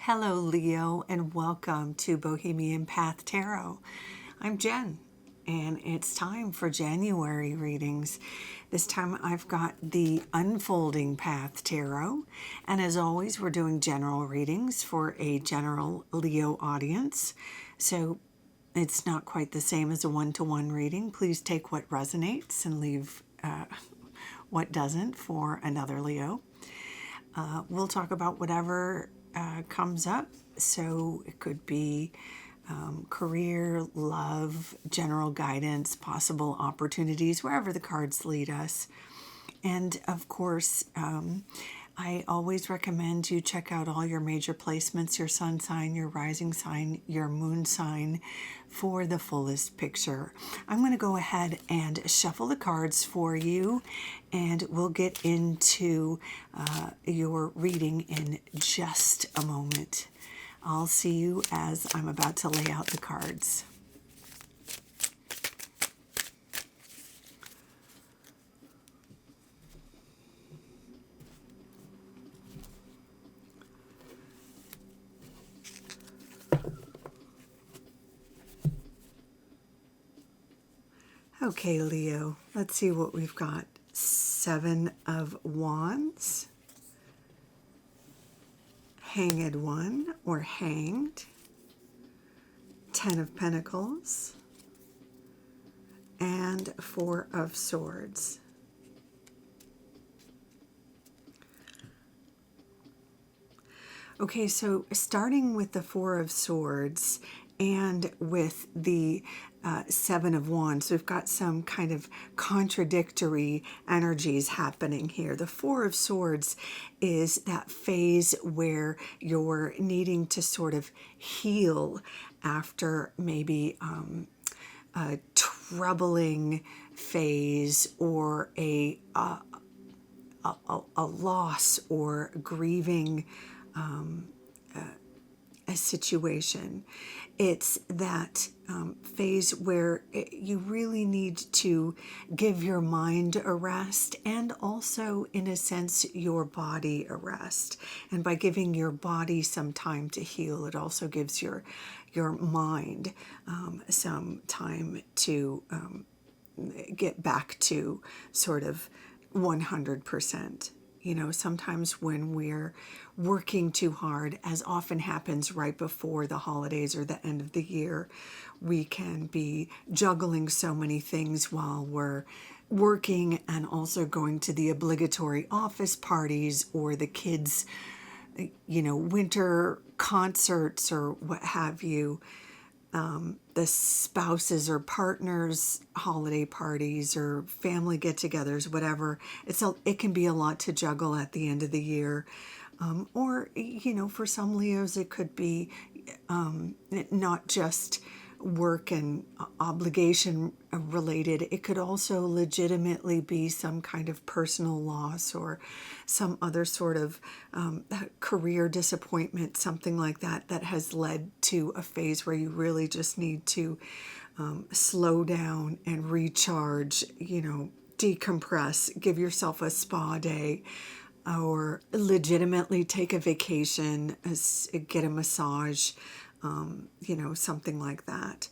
Hello, Leo, and welcome to Bohemian Path Tarot. I'm Jen, and it's time for January readings. This time I've got the Unfolding Path Tarot, and as always, we're doing general readings for a general Leo audience. So it's not quite the same as a one-to-one reading. Please take what resonates and leave what doesn't for another Leo. We'll talk about whatever comes up. So it could be career, love, general guidance, possible opportunities, wherever the cards lead us. And of course, I always recommend you check out all your major placements, your sun sign, your rising sign, your moon sign, for the fullest picture. I'm going to go ahead and shuffle the cards for you, and we'll get into your reading in just a moment. I'll see you as I'm about to lay out the cards. Okay, Leo, let's see what we've got. 7 of Wands, Hanged One or Hanged, 10 of Pentacles, and 4 of Swords. Okay, so starting with the 4 of Swords and with the 7 of Wands, we've got some kind of contradictory energies happening here. The 4 of Swords is that phase where you're needing to sort of heal after maybe a troubling phase or a loss or grieving a situation. It's that phase where you really need to give your mind a rest, and also, in a sense, your body a rest. And by giving your body some time to heal, it also gives your mind some time to get back to sort of 100%. You know, sometimes when we're working too hard, as often happens right before the holidays or the end of the year, we can be juggling so many things while we're working and also going to the obligatory office parties or the kids', winter concerts or what have you. The spouses or partners holiday parties or family get-togethers, whatever. It can be a lot to juggle at the end of the year. Or for some Leos it could be not just work and obligation related. It could also legitimately be some kind of personal loss or some other sort of career disappointment, something like that, that has led to a phase where you really just need to slow down and recharge, decompress, give yourself a spa day, or legitimately take a vacation, get a massage, something like that.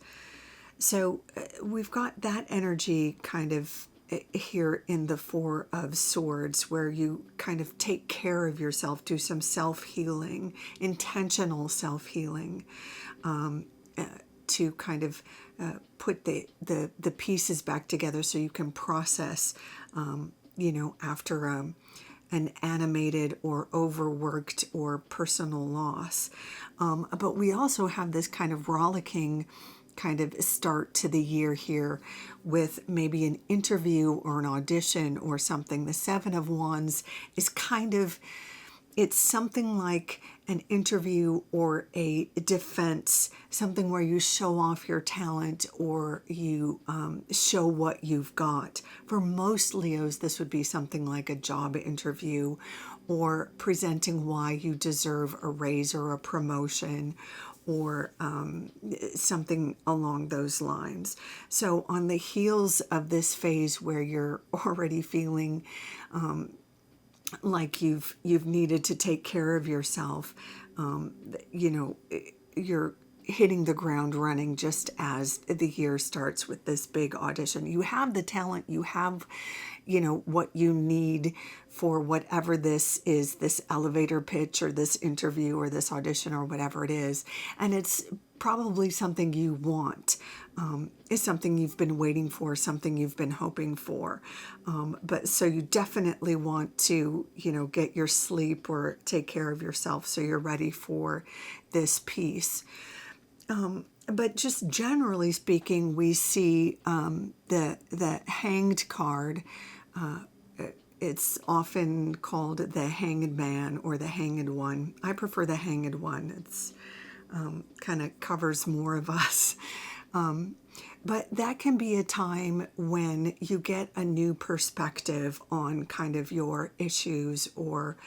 So we've got that energy kind of here in the 4 of Swords, where you kind of take care of yourself, do some self-healing, intentional self-healing, to kind of put the pieces back together so you can process, after an animated or overworked or personal loss. But we also have this kind of rollicking kind of start to the year here with maybe an interview or an audition or something. The 7 of Wands is it's something like an interview or a defense, something where you show off your talent or you show what you've got. For most Leos, this would be something like a job interview or presenting why you deserve a raise or a promotion or something along those lines. So on the heels of this phase where you're already feeling like you've needed to take care of yourself. You know, you're hitting the ground running just as the year starts with this big audition. You have the talent, you have, you know, what you need for whatever this is, this elevator pitch or this interview or this audition or whatever it is. And it's probably something you want. It's something you've been waiting for, something you've been hoping for. But so you definitely want to, you know, get your sleep or take care of yourself so you're ready for this piece. But just generally speaking, we see the Hanged card. It's often called the Hanged Man or the Hanged One. I prefer the Hanged One. It's kind of covers more of us. But that can be a time when you get a new perspective on kind of your issues or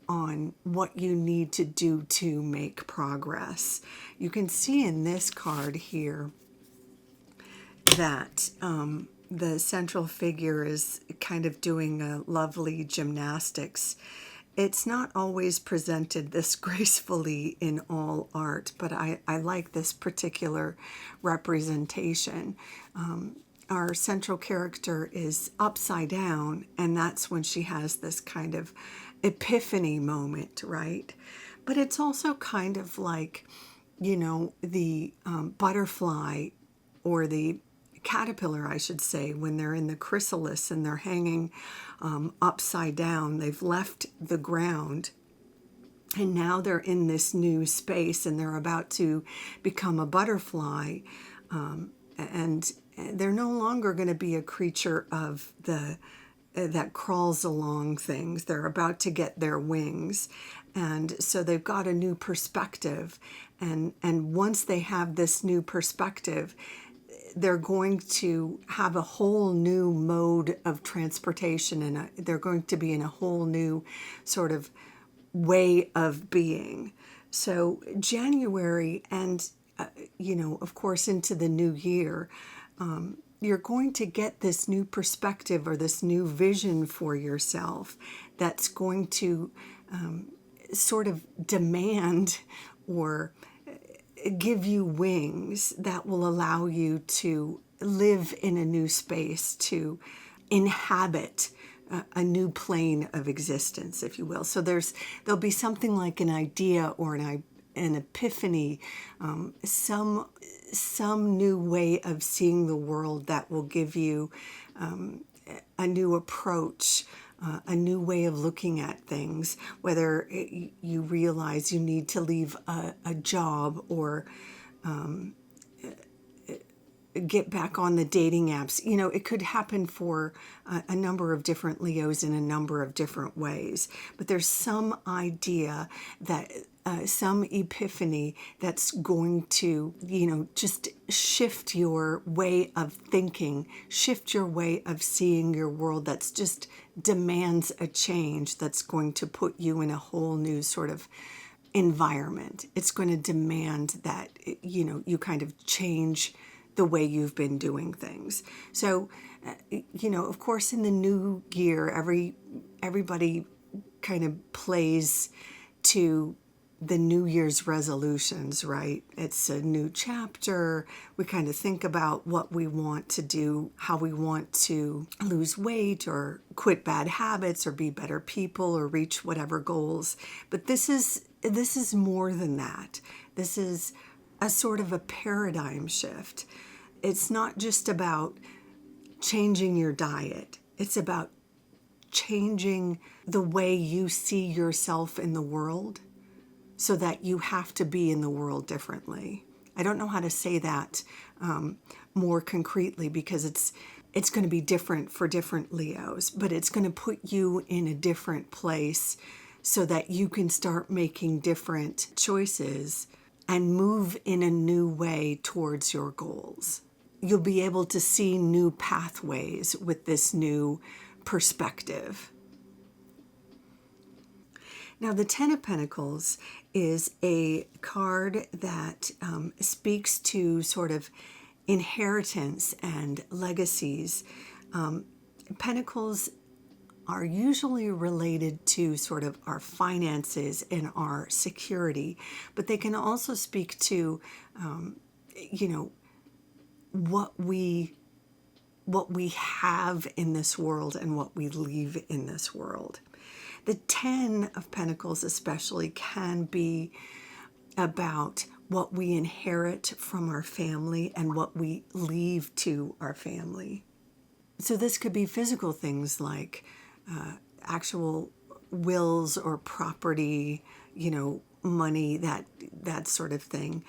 on what you need to do to make progress. You can see in this card here that the central figure is kind of doing a lovely gymnastics. It's not always presented this gracefully in all art, but I like this particular representation. Our central character is upside down, and that's when she has this kind of epiphany moment, right? But it's also kind of like, you know, the butterfly or the caterpillar, I should say, when they're in the chrysalis and they're hanging upside down. They've left the ground and now they're in this new space and they're about to become a butterfly. And they're no longer going to be a creature of the that crawls along things. They're about to get their wings. And so they've got a new perspective. And once they have this new perspective, they're going to have a whole new mode of transportation, and they're going to be in a whole new sort of way of being. So January and, you know, of course, into the new year, you're going to get this new perspective or this new vision for yourself that's going to sort of demand or give you wings that will allow you to live in a new space, to inhabit a new plane of existence, if you will. So there'll be something like an idea or an epiphany, some new way of seeing the world that will give you a new approach, a new way of looking at things, whether you realize you need to leave a job or get back on the dating apps. You know, it could happen for a number of different Leos in a number of different ways. But there's some idea that some epiphany that's going to, you know, just shift your way of thinking, shift your way of seeing your world, that's just demands a change that's going to put you in a whole new sort of environment. It's going to demand that, you know, you kind of change the way you've been doing things. So, you know, of course, in the new year, everybody kind of plays to the New Year's resolutions, right? It's a new chapter. We kind of think about what we want to do, how we want to lose weight or quit bad habits or be better people or reach whatever goals. But this is more than that. This is a sort of a paradigm shift. It's not just about changing your diet. It's about changing the way you see yourself in the world, so that you have to be in the world differently. I don't know how to say that more concretely, because it's going to be different for different Leos, but it's going to put you in a different place so that you can start making different choices and move in a new way towards your goals. You'll be able to see new pathways with this new perspective. Now, the Ten of Pentacles is a card that speaks to sort of inheritance and legacies. Pentacles are usually related to sort of our finances and our security, but they can also speak to, you know, what we have in this world and what we leave in this world. The 10 of Pentacles especially can be about what we inherit from our family and what we leave to our family. So this could be physical things like actual wills or property, you know, money, that sort of thing.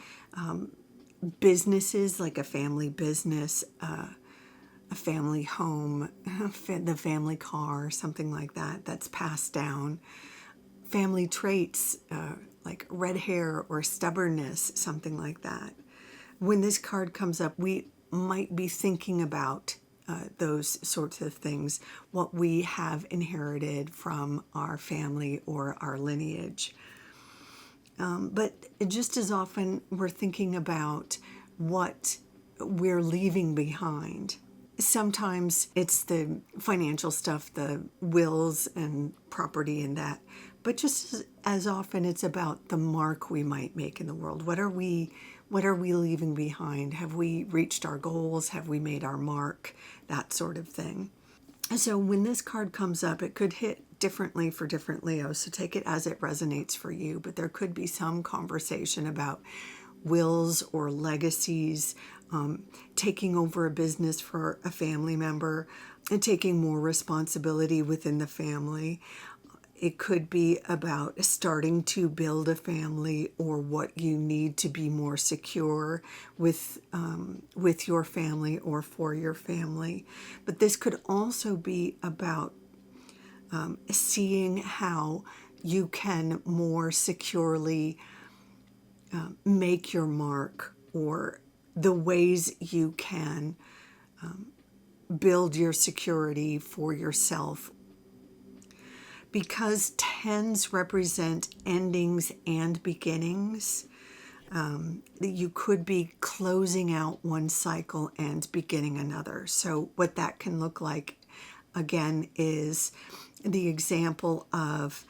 Businesses like a family business, a family home, the family car, something like that, that's passed down. Family traits like red hair or stubbornness, something like that. When this card comes up, we might be thinking about those sorts of things, what we have inherited from our family or our lineage. But just as often, we're thinking about what we're leaving behind. Sometimes it's the financial stuff, the wills and property and that. But just as often, it's about the mark we might make in the world. What are we leaving behind? Have we reached our goals? Have we made our mark? That sort of thing. So when this card comes up, it could hit differently for different Leos. So take it as it resonates for you. But there could be some conversation about wills or legacies, taking over a business for a family member, and taking more responsibility within the family. It could be about starting to build a family or what you need to be more secure with your family or for your family. But this could also be about seeing how you can more securely make your mark, or the ways you can build your security for yourself. Because tens represent endings and beginnings, you could be closing out one cycle and beginning another. So what that can look like, again, is the example of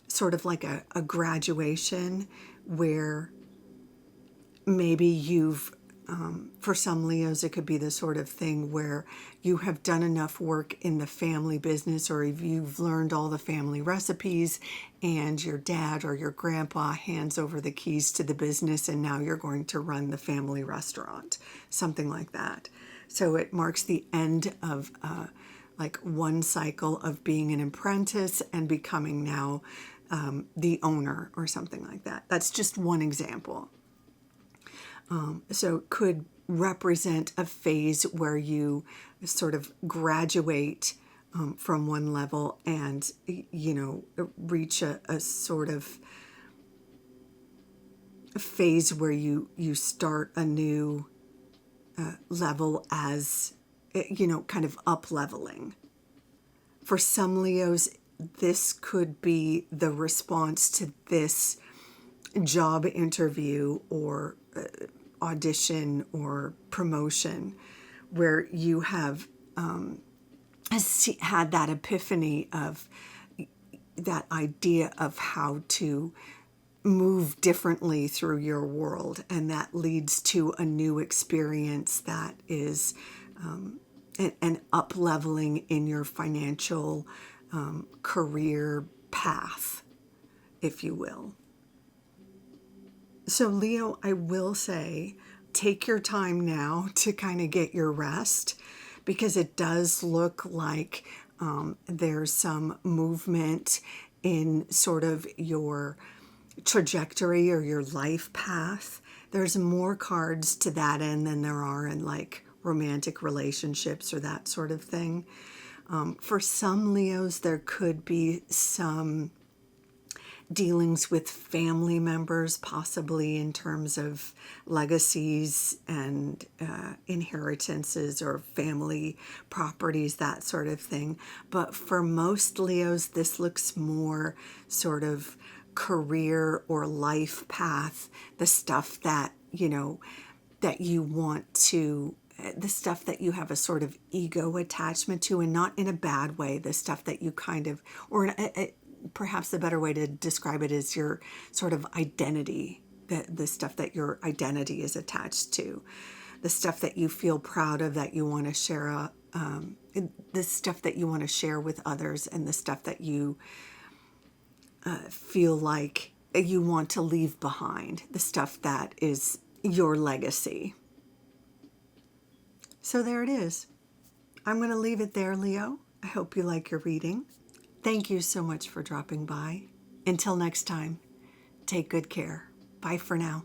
sort of like a graduation where maybe you've, for some Leos, it could be the sort of thing where you have done enough work in the family business, or if you've learned all the family recipes and your dad or your grandpa hands over the keys to the business and now you're going to run the family restaurant, something like that. So it marks the end of like one cycle of being an apprentice and becoming now the owner or something like that. That's just one example. So it could represent a phase where you sort of graduate from one level and, you know, reach a sort of phase where you start a new level as, you know, kind of up leveling. For some Leos, this could be the response to this job interview or audition or promotion where you have had that epiphany of that idea of how to move differently through your world, and that leads to a new experience that is an up leveling in your financial career path, if you will. So Leo, I will say, take your time now to kind of get your rest, because it does look like there's some movement in sort of your trajectory or your life path. There's more cards to that end than there are in like romantic relationships or that sort of thing. For some Leos, there could be some dealings with family members, possibly in terms of legacies and inheritances or family properties, that sort of thing. But for most Leos, this looks more sort of career or life path, the stuff that, you know, that you want to the stuff that you have a sort of ego attachment to, and not in a bad way, the stuff that you kind of, or perhaps the better way to describe it is your sort of identity, the stuff that your identity is attached to, the stuff that you feel proud of, that you want to share, the stuff that you want to share with others, and the stuff that you feel like you want to leave behind, the stuff that is your legacy. So there it is. I'm going to leave it there, Leo. I hope you like your reading. Thank you so much for dropping by. Until next time, take good care. Bye for now.